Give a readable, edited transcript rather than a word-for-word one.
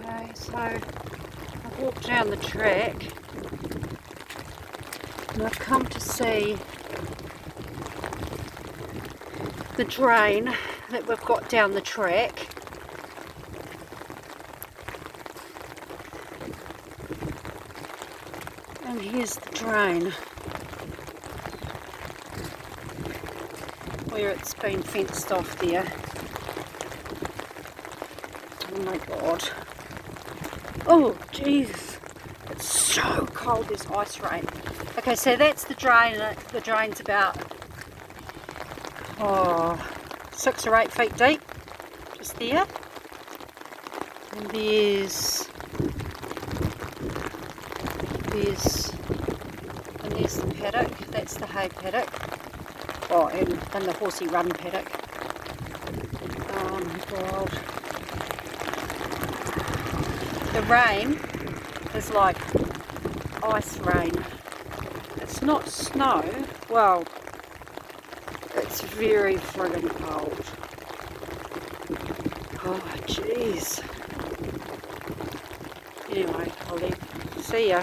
Okay, so I've walked down the track and I've come to see the drain that we've got down the track. And here's the drain where it's been fenced off there. Oh my god. Oh Jesus, it's so cold, there's ice rain. Okay, so that's the drain. The drain's about 6 or 8 feet deep, just there. And there's the paddock. That's the hay paddock. Oh, and the horsey run paddock. Oh my god. The rain is like ice rain. It's not snow. Well, it's very friggin' cold. Oh jeez. Anyway, I'll leave. See ya.